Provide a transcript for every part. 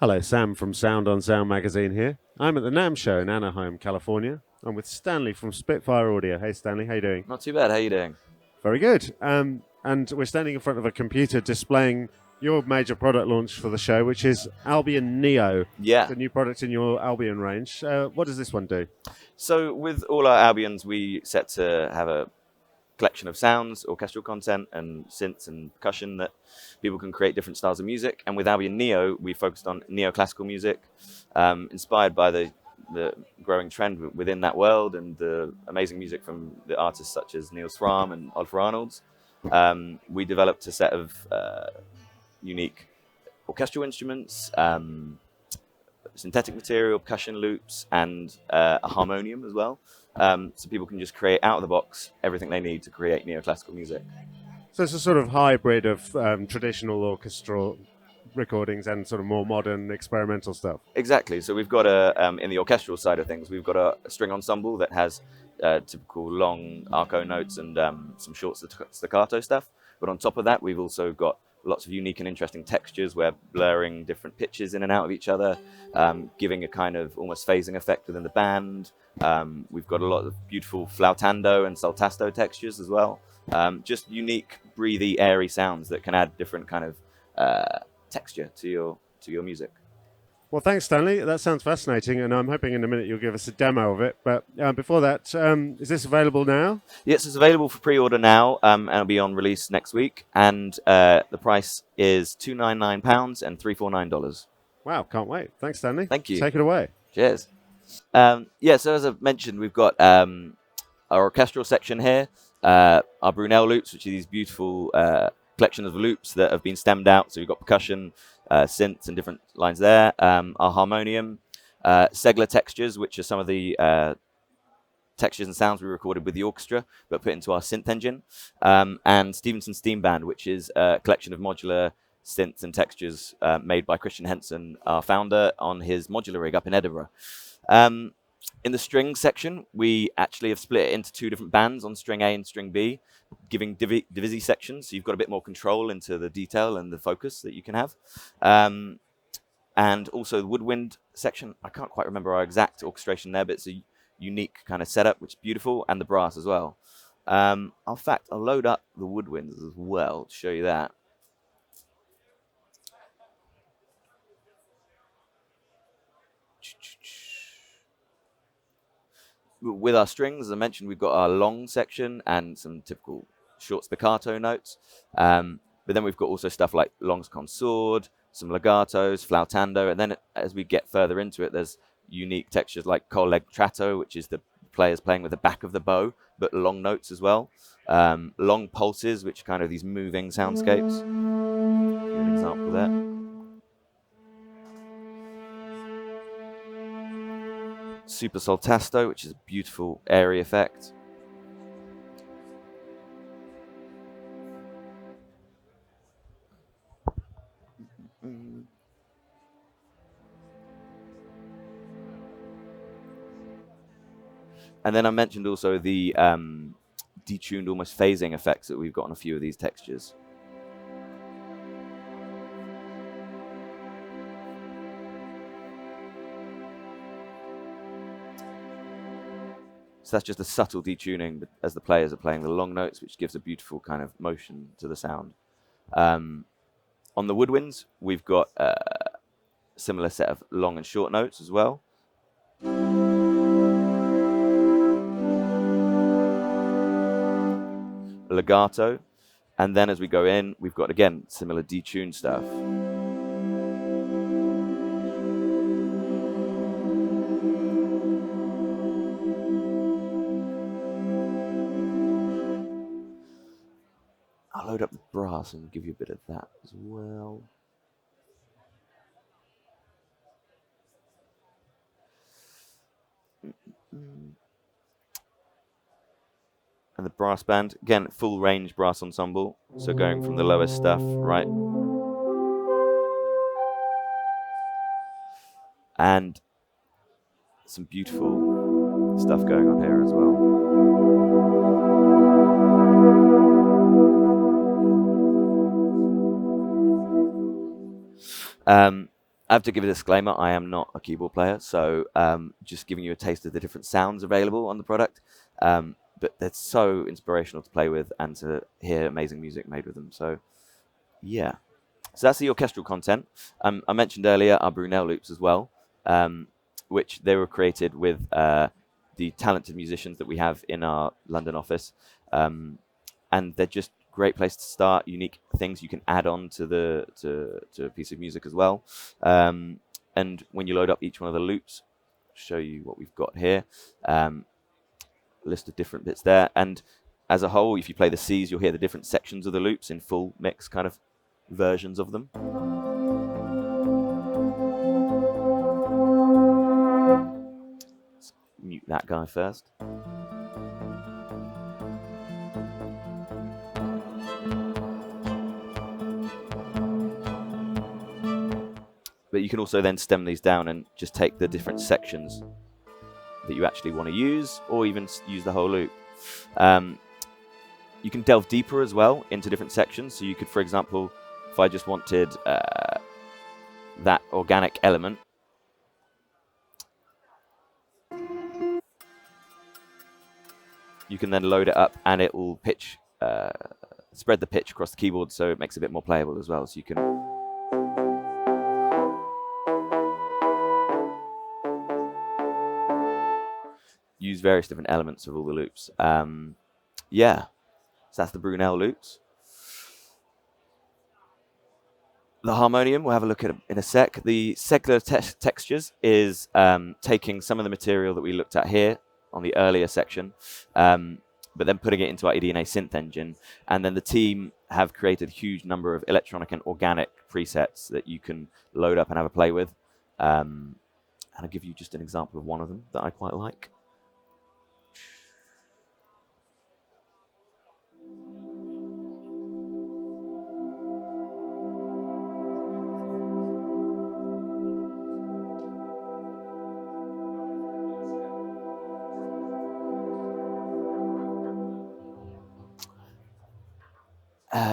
Hello, Sam from Sound on Sound magazine here. I'm at the NAMM show in Anaheim, California. I'm with Stanley from Spitfire Audio. Hey, Stanley, how you doing? Not too bad. How you doing? Very good. And we're standing in front of a computer displaying your major product launch for the show, which is Albion Neo, Yeah. the new product in your Albion range. What does this one do? So with all our Albions, we set to have a collection of sounds, orchestral content, and synths and percussion that people can create different styles of music. And with Albion Neo, we focused on neoclassical music, inspired by the growing trend within that world and the amazing music from the artists such as Niels Fram and Oliver Arnolds. We developed a set of unique orchestral instruments, synthetic material, percussion loops, and a harmonium as well. So people can just create out of the box everything they need to create neoclassical music. So it's a sort of hybrid of traditional orchestral recordings and sort of more modern experimental stuff. Exactly. So we've got in the orchestral side of things, we've got a string ensemble that has typical long arco notes and some short staccato stuff. But on top of that, we've also got lots of unique and interesting textures. We're blurring different pitches in and out of each other, giving a kind of almost phasing effect within the band. We've got a lot of beautiful flautando and saltasto textures as well. Just unique, breathy, airy sounds that can add different kind of texture to your music. Well, thanks, Stanley. That sounds fascinating, and I'm hoping in a minute you'll give us a demo of it. But before that, is this available now? Yes, it's available for pre-order now, and it'll be on release next week. And the price is £299 and $349. Wow, can't wait. Thanks, Stanley. Thank you. Take it away. Cheers. So as I've mentioned, we've got our orchestral section here, our Brunel loops, which are these beautiful collection of loops that have been stemmed out. So we've got percussion, synths, and different lines there. Our harmonium, Segler textures, which are some of the textures and sounds we recorded with the orchestra, but put into our synth engine. And Stephenson Steam Band, which is a collection of modular synths and textures made by Christian Henson, our founder, on his modular rig up in Edinburgh. In the string section, we actually have split it into two different bands on string A and string B, giving divisi sections, so you've got a bit more control into the detail and the focus that you can have. And also the woodwind section, I can't quite remember our exact orchestration there, but it's a unique kind of setup, which is beautiful, and the brass as well. In fact, I'll load up the woodwinds as well to show you that. With our strings, as I mentioned, we've got our long section and some typical short spiccato notes. But then we've got also stuff like longs consort, some legatos, flautando, and then as we get further into it, there's unique textures like col leggiato, which is the players playing with the back of the bow, but long notes as well. Long pulses, which are kind of these moving soundscapes. Give you an example there. Super saltasto, which is a beautiful airy effect. And then I mentioned also the detuned, almost phasing effects that we've got on a few of these textures. So that's just a subtle detuning as the players are playing the long notes, which gives a beautiful kind of motion to the sound. On the woodwinds, we've got a similar set of long and short notes as well. Legato. And then as we go in, we've got, again, similar detuned stuff. I'll load up the brass and give you a bit of that as well. And the brass band, again, full range brass ensemble. So going from the lowest stuff, right? And some beautiful stuff going on here as well. I have to give a disclaimer, I am not a keyboard player, so just giving you a taste of the different sounds available on the product. But they're so inspirational to play with and to hear amazing music made with them. So, yeah. So that's the orchestral content. I mentioned earlier our Brunel loops as well, which they were created with the talented musicians that we have in our London office. And they're just great place to start, unique things you can add on to a piece of music as well. And when you load up each one of the loops, I'll show you what we've got here. List of different bits there. And as a whole, if you play the Cs, you'll hear the different sections of the loops in full mix kind of versions of them. Let's mute that guy first. But you can also then stem these down and just take the different sections that you actually want to use, or even use the whole loop. You can delve deeper as well into different sections. So you could, for example, if I just wanted that organic element, you can then load it up and it will pitch, spread the pitch across the keyboard so it makes it a bit more playable as well. So you can use various different elements of all the loops. Yeah, so that's the Brunel loops. The Harmonium, we'll have a look at in a sec. The secular textures is taking some of the material that we looked at here on the earlier section, but then putting it into our EDNA synth engine. And then the team have created a huge number of electronic and organic presets that you can load up and have a play with. And I'll give you just an example of one of them that I quite like.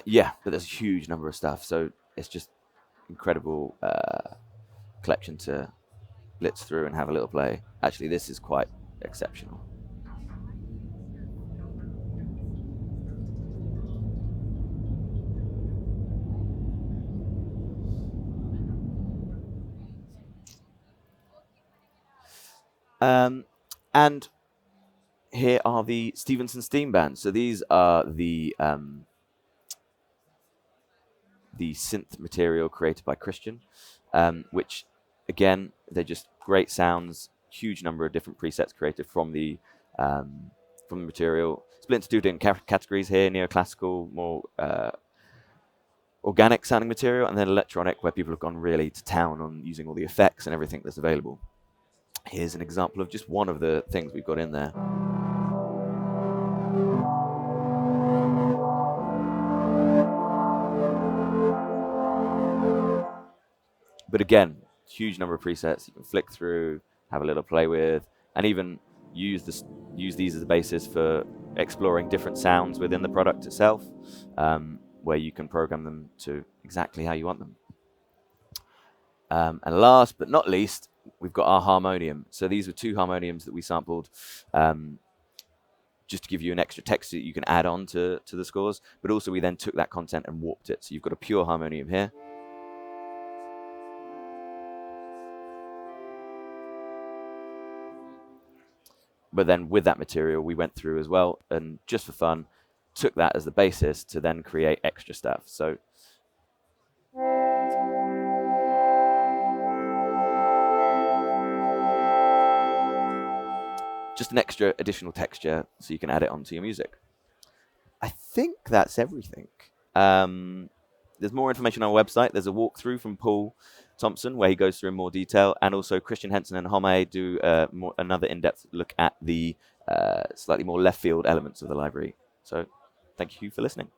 Yeah, but there's a huge number of stuff, so it's just incredible collection to blitz through and have a little play. Actually, this is quite exceptional. And here are the Stephenson Steam Bands. So these are the synth material created by Christian, which, again, they're just great sounds, huge number of different presets created from the material. Split into two different categories here, neoclassical, more organic sounding material, and then electronic, where people have gone really to town on using all the effects and everything that's available. Here's an example of just one of the things we've got in there. But again, huge number of presets you can flick through, have a little play with, and even use these as a basis for exploring different sounds within the product itself, where you can program them to exactly how you want them. And last but not least, we've got our Harmonium. So these were two Harmoniums that we sampled, just to give you an extra text that you can add on to the scores. But also we then took that content and warped it. So you've got a pure Harmonium here. But then with that material, we went through as well, and just for fun, took that as the basis to then create extra stuff. So just an extra additional texture so you can add it onto your music. I think that's everything. There's more information on our website. There's a walkthrough from Paul Thompson where he goes through in more detail, and also Christian Henson and Home do another in-depth look at the slightly more left field elements of the library. So thank you for listening.